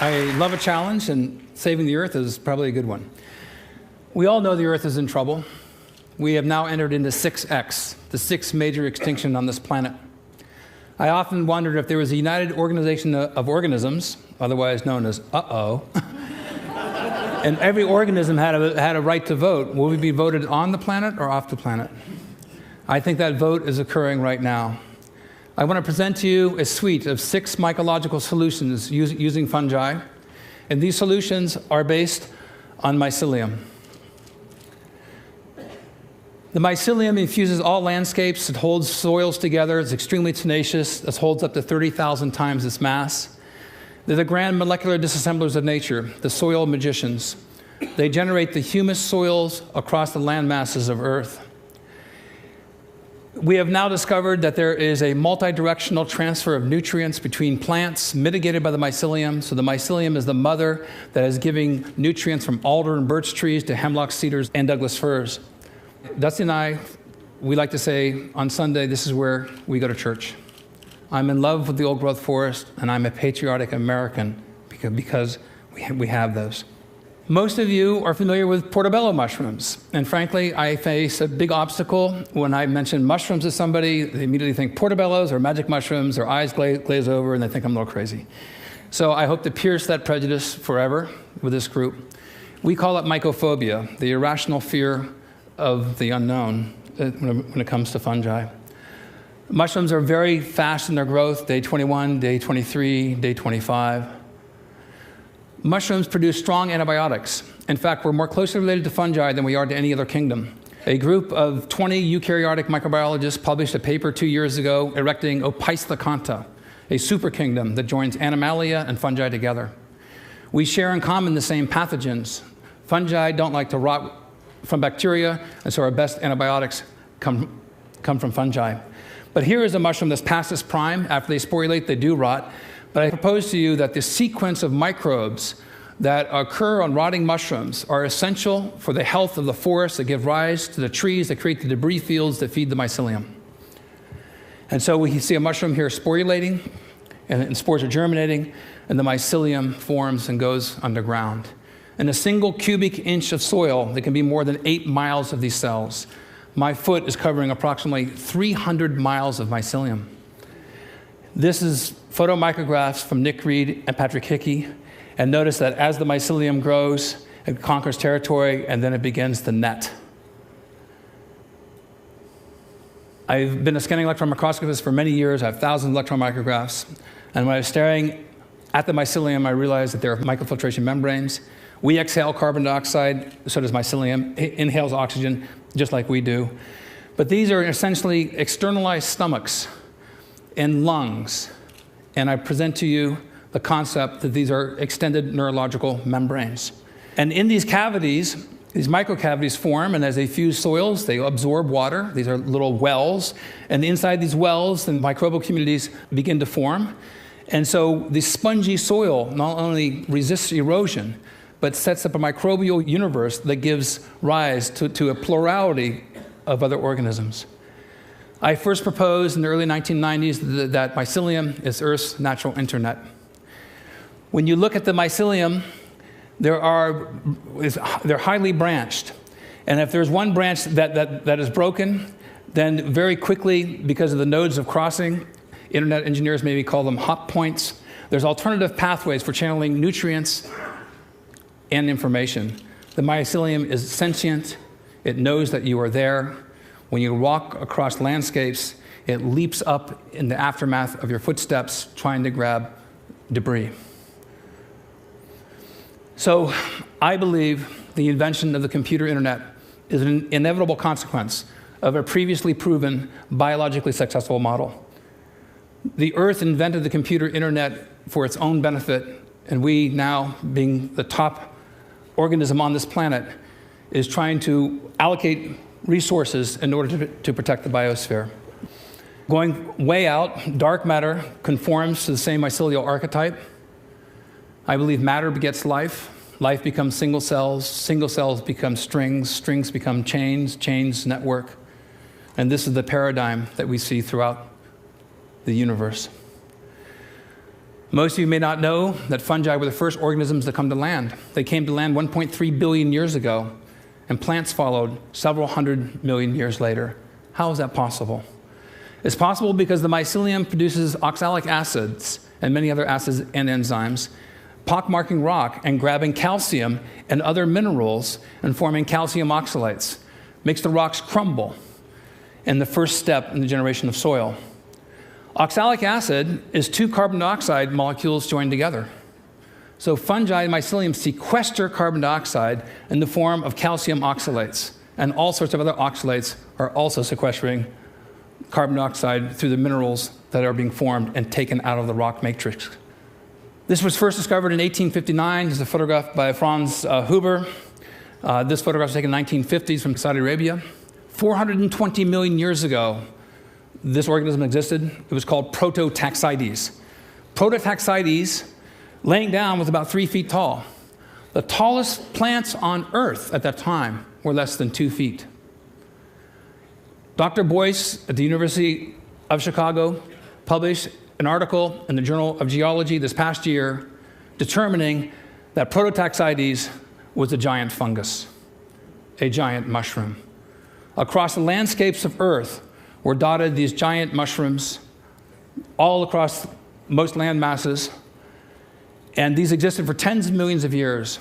I love a challenge, and saving the Earth is probably a good one. We all know the Earth is in trouble. We have now entered into 6X, the sixth major extinction on this planet. I often wondered if there was a united organization of organisms, otherwise known as uh-oh, and every organism had a right to vote. Will we be voted on the planet or off the planet? I think that vote is occurring right now. I want to present to you a suite of 6 mycological solutions using fungi, and these solutions are based on mycelium. The mycelium infuses all landscapes. It holds soils together. It's extremely tenacious. It holds up to 30,000 times its mass. They're the grand molecular disassemblers of nature, the soil magicians. They generate the humus soils across the land masses of Earth. We have now discovered that there is a multi-directional transfer of nutrients between plants mitigated by the mycelium. So the mycelium is the mother that is giving nutrients from alder and birch trees to hemlock, cedars, and Douglas firs. Dusty and I, we like to say on Sunday, this is where we go to church. I'm in love with the old growth forest, and I'm a patriotic American because we have those. Most of you are familiar with portobello mushrooms, and frankly, I face a big obstacle when I mention mushrooms to somebody. They immediately think portobellos or magic mushrooms, their eyes glaze over, and they think I'm a little crazy. So I hope to pierce that prejudice forever with this group. We call it mycophobia, the irrational fear of the unknown when it comes to fungi. Mushrooms are very fast in their growth, day 21, day 23, day 25. Mushrooms produce strong antibiotics. In fact, we're more closely related to fungi than we are to any other kingdom. A group of 20 eukaryotic microbiologists published a paper 2 years ago erecting Opisthokonta, a super kingdom that joins Animalia and fungi together. We share in common the same pathogens. Fungi don't like to rot from bacteria, and so our best antibiotics come from fungi. But here is a mushroom that's past its prime. After they sporulate, they do rot. But I propose to you that the sequence of microbes that occur on rotting mushrooms are essential for the health of the forests that give rise to the trees that create the debris fields that feed the mycelium. And so we see a mushroom here sporulating, and spores are germinating, and the mycelium forms and goes underground. In a single cubic inch of soil, there can be more than 8 miles of these cells. My foot is covering approximately 300 miles of mycelium. This is photomicrographs from Nick Reed and Patrick Hickey. And notice that as the mycelium grows, it conquers territory, and then it begins to net. I've been a scanning electron microscopist for many years. I have thousands of electron micrographs. And when I was staring at the mycelium, I realized that there are microfiltration membranes. We exhale carbon dioxide, so does mycelium. It inhales oxygen, just like we do. But these are essentially externalized stomachs and lungs. And I present to you the concept that these are extended neurological membranes. And in these cavities, these microcavities form, and as they fuse soils, they absorb water. These are little wells. And inside these wells, the microbial communities begin to form. And so the spongy soil not only resists erosion, but sets up a microbial universe that gives rise to a plurality of other organisms. I first proposed in the early 1990s that mycelium is Earth's natural internet. When you look at the mycelium, they're highly branched. And if there's one branch that is broken, then very quickly, because of the nodes of crossing, internet engineers maybe call them hot points, there's alternative pathways for channeling nutrients and information. The mycelium is sentient. It knows that you are there. When you walk across landscapes, it leaps up in the aftermath of your footsteps, trying to grab debris. So I believe the invention of the computer internet is an inevitable consequence of a previously proven biologically successful model. The Earth invented the computer internet for its own benefit, and we now, being the top organism on this planet, is trying to allocate resources in order to protect the biosphere. Going way out, dark matter conforms to the same mycelial archetype. I believe matter begets life. Life becomes single cells become strings, strings become chains, chains network. And this is the paradigm that we see throughout the universe. Most of you may not know that fungi were the first organisms to come to land. They came to land 1.3 billion years ago, and plants followed several hundred million years later. How is that possible? It's possible because the mycelium produces oxalic acids and many other acids and enzymes, pockmarking rock and grabbing calcium and other minerals and forming calcium oxalates, makes the rocks crumble, and the first step in the generation of soil. Oxalic acid is two carbon dioxide molecules joined together. So fungi and mycelium sequester carbon dioxide in the form of calcium oxalates, and all sorts of other oxalates are also sequestering carbon dioxide through the minerals that are being formed and taken out of the rock matrix. This was first discovered in 1859. This is a photograph by Franz Huber. This photograph was taken in the 1950s from Saudi Arabia. 420 million years ago, this organism existed. It was called Prototaxides. Prototaxides, laying down, was about 3 feet tall. The tallest plants on Earth at that time were less than 2 feet. Dr. Boyce at the University of Chicago published an article in the Journal of Geology this past year determining that Prototaxides was a giant fungus, a giant mushroom. Across the landscapes of Earth were dotted these giant mushrooms all across most land masses, and these existed for tens of millions of years.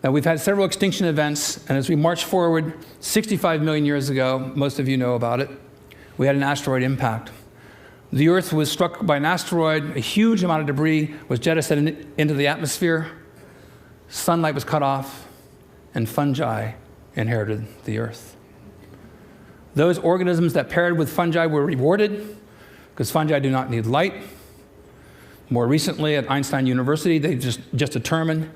Now, we've had several extinction events, and as we march forward 65 million years ago, most of you know about it, we had an asteroid impact. The Earth was struck by an asteroid, a huge amount of debris was jettisoned into the atmosphere, sunlight was cut off, and fungi inherited the Earth. Those organisms that paired with fungi were rewarded because fungi do not need light. More recently, at Einstein University, they just determined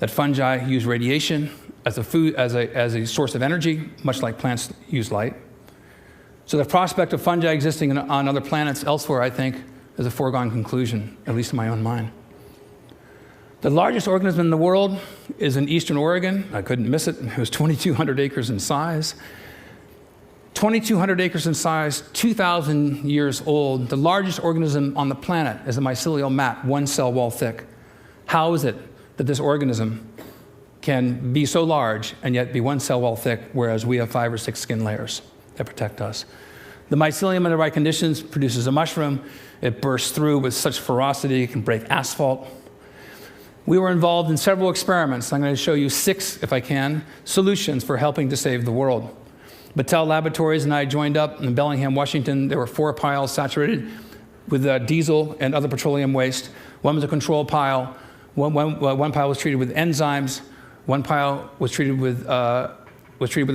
that fungi use radiation as a source of energy, much like plants use light. So the prospect of fungi existing on other planets elsewhere, I think, is a foregone conclusion, at least in my own mind. The largest organism in the world is in eastern Oregon. I couldn't miss it. It was 2,200 acres in size. 2,200 acres in size, 2,000 years old. The largest organism on the planet is a mycelial mat, 1 cell wall thick. How is it that this organism can be so large and yet be 1 cell wall thick, whereas we have 5 or 6 skin layers that protect us? The mycelium, in the right conditions, produces a mushroom. It bursts through with such ferocity it can break asphalt. We were involved in several experiments. I'm going to show you 6, if I can, solutions for helping to save the world. Battelle Laboratories and I joined up in Bellingham, Washington. There were 4 piles saturated with diesel and other petroleum waste. One was a control pile. One pile was treated with enzymes. One pile was treated with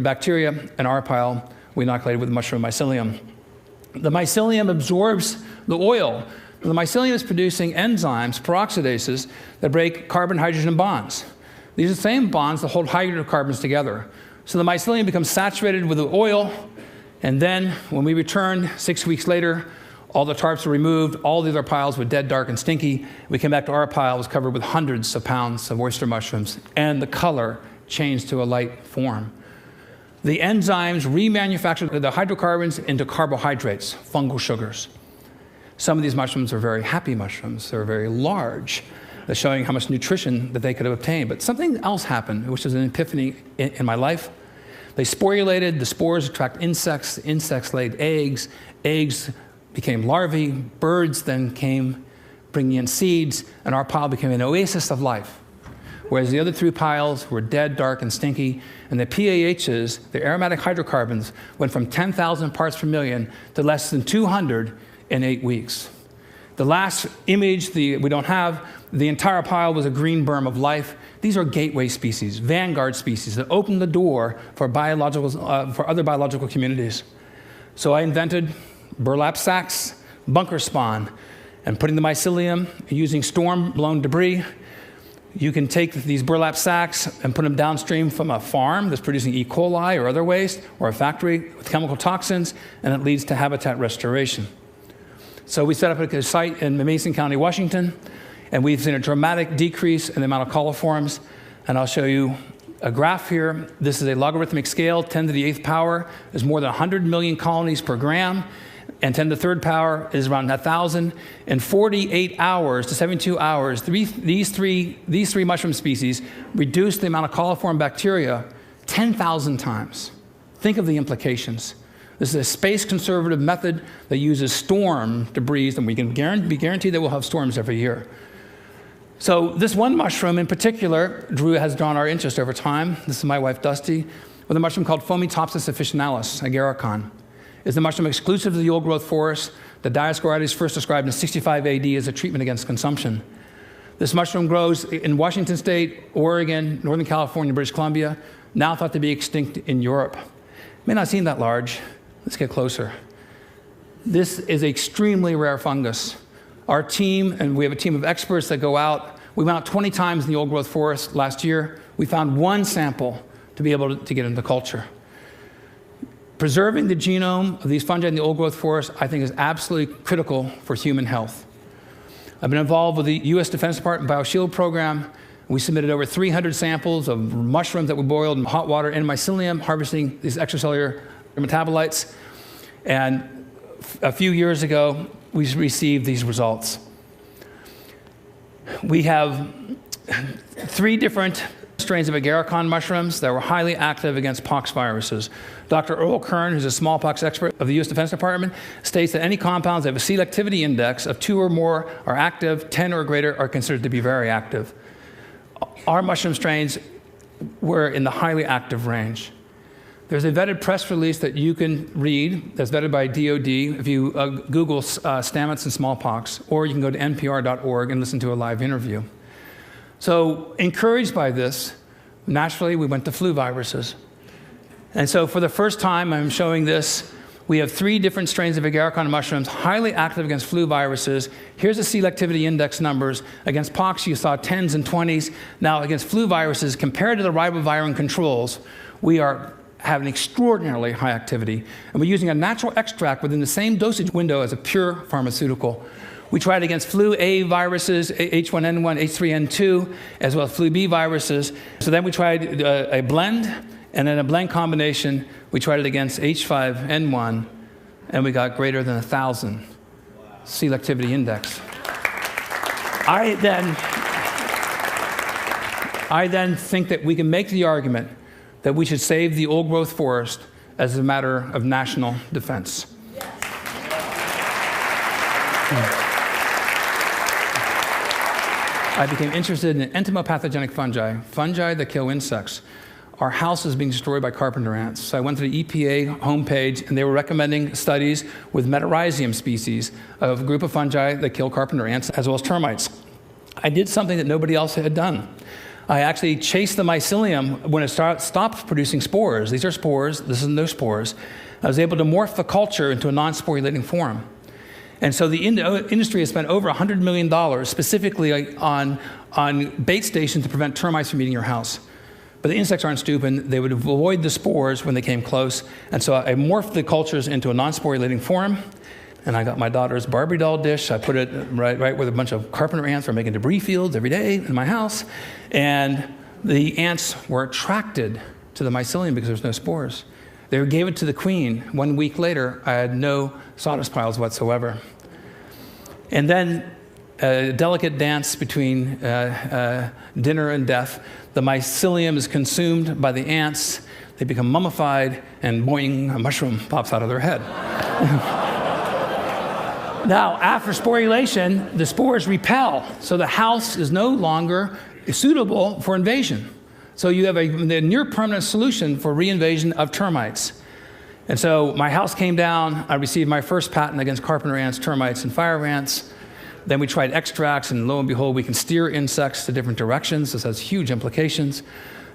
bacteria. And our pile we inoculated with mushroom mycelium. The mycelium absorbs the oil. The mycelium is producing enzymes, peroxidases, that break carbon-hydrogen bonds. These are the same bonds that hold hydrocarbons together. So the mycelium becomes saturated with the oil, and then when we return 6 weeks later, all the tarps were removed, all the other piles were dead, dark, and stinky. We came back to our pile, it was covered with hundreds of pounds of oyster mushrooms, and the color changed to a light form. The enzymes remanufactured the hydrocarbons into carbohydrates, fungal sugars. Some of these mushrooms are very happy mushrooms. They're very large. They're showing how much nutrition that they could have obtained. But something else happened, which was an epiphany in my life. They sporulated. The spores attract insects. The insects laid eggs. Eggs became larvae. Birds then came bringing in seeds. And our pile became an oasis of life. Whereas the other 3 piles were dead, dark, and stinky. And the PAHs, the aromatic hydrocarbons, went from 10,000 parts per million to less than 200 in 8 weeks. The last image we don't have, the entire pile was a green berm of life. These are gateway species, vanguard species that open the door for other biological communities. So I invented burlap sacks, bunker spawn, and putting the mycelium using storm-blown debris. You can take these burlap sacks and put them downstream from a farm that's producing E. coli or other waste, or a factory with chemical toxins, and it leads to habitat restoration. So we set up a site in Mason County, Washington, and we've seen a dramatic decrease in the amount of coliforms. And I'll show you a graph here. This is a logarithmic scale, 10 to the 8th power. There's more than 100 million colonies per gram. and 10 to the third power is around 1,000. In 48 hours to 72 hours, these three mushroom species reduce the amount of coliform bacteria 10,000 times. Think of the implications. This is a space-conservative method that uses storm debris, and we can be guaranteed that we'll have storms every year. So this one mushroom in particular, Drew has drawn our interest over time. This is my wife, Dusty, with a mushroom called Fomitopsis officinalis, agarikon. It's a mushroom exclusive to the old-growth forest. The Dioscorides first described in 65 AD as a treatment against consumption. This mushroom grows in Washington State, Oregon, Northern California, British Columbia, now thought to be extinct in Europe. May not seem that large. Let's get closer. This is an extremely rare fungus. Our team, and we have a team of experts that go out, we went out 20 times in the old-growth forest last year. We found one sample to be able to get into culture. Preserving the genome of these fungi in the old-growth forest, I think, is absolutely critical for human health. I've been involved with the U.S. Defense Department BioShield program. We submitted over 300 samples of mushrooms that we boiled in hot water and mycelium, harvesting these extracellular metabolites. And a few years ago, we received these results. We have 3 different strains of agarikon mushrooms that were highly active against pox viruses. Dr. Earl Kern, who's a smallpox expert of the U.S. Defense Department, states that any compounds that have a selectivity index of 2 or more are active, 10 or greater are considered to be very active. Our mushroom strains were in the highly active range. There's a vetted press release that you can read that's vetted by DOD if you Google Stamets and smallpox, or you can go to npr.org and listen to a live interview. So encouraged by this, naturally we went to flu viruses. And so for the first time, I'm showing this. We have 3 different strains of agarikon mushrooms, highly active against flu viruses. Here's the selectivity index numbers. Against pox, you saw 10s and 20s. Now against flu viruses, compared to the ribavirin controls, we have an extraordinarily high activity. And we're using a natural extract within the same dosage window as a pure pharmaceutical. We tried against flu A viruses, H1N1, H3N2, as well as flu B viruses. So then we tried a blend, and then a blend combination. We tried it against H5N1, and we got greater than 1,000 selectivity index. I then think that we can make the argument that we should save the old-growth forest as a matter of national defense. I became interested in entomopathogenic fungi that kill insects. Our house is being destroyed by carpenter ants. So I went to the EPA homepage, and they were recommending studies with metarhizium species, a group of fungi that kill carpenter ants, as well as termites. I did something that nobody else had done. I actually chased the mycelium when it stopped producing spores. These are spores. This is no spores. I was able to morph the culture into a non-sporulating form. And so the industry has spent over $100 million specifically on bait stations to prevent termites from eating your house. But the insects aren't stupid. They would avoid the spores when they came close. And so I morphed the cultures into a non-sporulating form. And I got my daughter's Barbie doll dish. I put it right with a bunch of carpenter ants were making debris fields every day in my house. And the ants were attracted to the mycelium because there's no spores. They gave it to the queen. 1 week later, I had no sawdust piles whatsoever. And then a delicate dance between dinner and death. The mycelium is consumed by the ants. They become mummified, and boing, a mushroom pops out of their head. Now, after sporulation, the spores repel, so the house is no longer suitable for invasion. So you have a near-permanent solution for reinvasion of termites. And so my house came down. I received my first patent against carpenter ants, termites, and fire ants. Then we tried extracts, and lo and behold, we can steer insects to different directions. This has huge implications.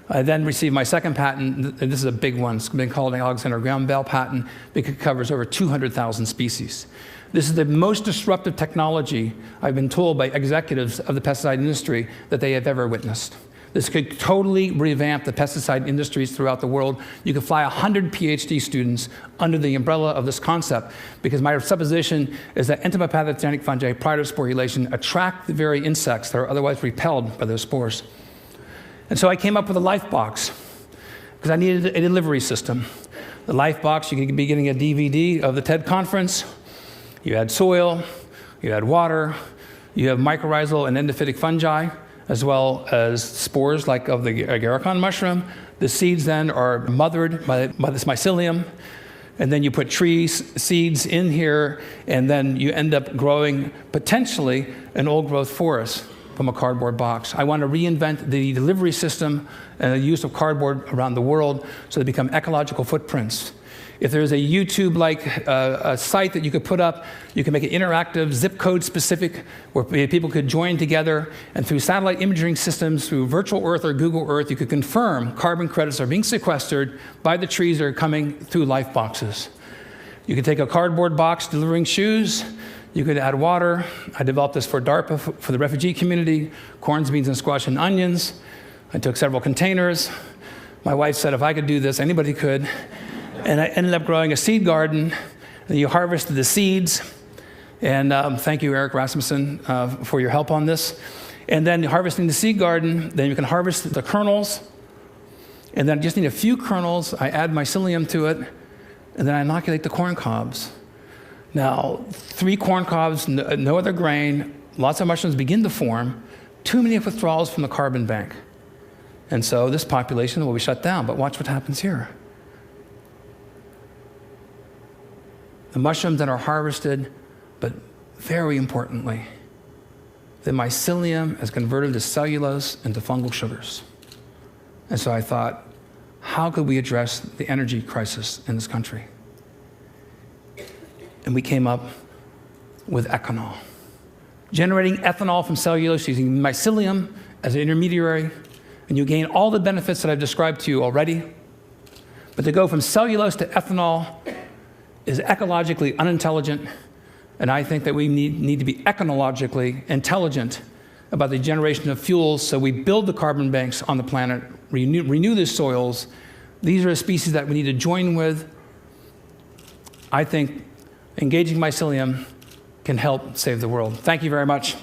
I then received my second patent, and this is a big one. It's been called an Alexander Graham Bell patent because it covers over 200,000 species. This is the most disruptive technology, I've been told by executives of the pesticide industry, that they have ever witnessed. This could totally revamp the pesticide industries throughout the world. You could fly 100 PhD students under the umbrella of this concept, because my supposition is that entomopathogenic fungi, prior to sporulation, attract the very insects that are otherwise repelled by those spores. And so I came up with a life box, because I needed a delivery system. The life box, you could be getting a DVD of the TED conference, You add soil, you add water, you have mycorrhizal and endophytic fungi, as well as spores like of the agarikon mushroom. The seeds then are mothered by this mycelium, and then you put tree seeds in here, and then you end up growing potentially an old-growth forest from a cardboard box. I want to reinvent the delivery system and the use of cardboard around the world so they become ecological footprints. If there's a YouTube-like a site that you could put up, you can make it interactive, zip code specific, where people could join together, and through satellite imaging systems, through virtual Earth or Google Earth, you could confirm carbon credits are being sequestered by the trees that are coming through life boxes. You could take a cardboard box delivering shoes, you could add water. I developed this for DARPA, for the refugee community, corns, beans, and squash, and onions. I took several containers. My wife said if I could do this, anybody could. And I ended up growing a seed garden. And you harvested the seeds. And thank you, Eric Rasmussen, for your help on this. And then harvesting the seed garden, then you can harvest the kernels. And then I just need a few kernels. I add mycelium to it. And then I inoculate the corn cobs. Now, 3 corn cobs, no other grain, lots of mushrooms begin to form. Too many withdrawals from the carbon bank. And so this population will be shut down. But watch what happens here. The mushrooms that are harvested, but very importantly, the mycelium is converted to cellulose into fungal sugars. And so I thought, how could we address the energy crisis in this country? And we came up with ethanol. Generating ethanol from cellulose using mycelium as an intermediary, and you gain all the benefits that I've described to you already. But to go from cellulose to ethanol is ecologically unintelligent, and I think that we need to be ecologically intelligent about the generation of fuels so we build the carbon banks on the planet, renew the soils. These are species that we need to join with. I think engaging mycelium can help save the world. Thank you very much.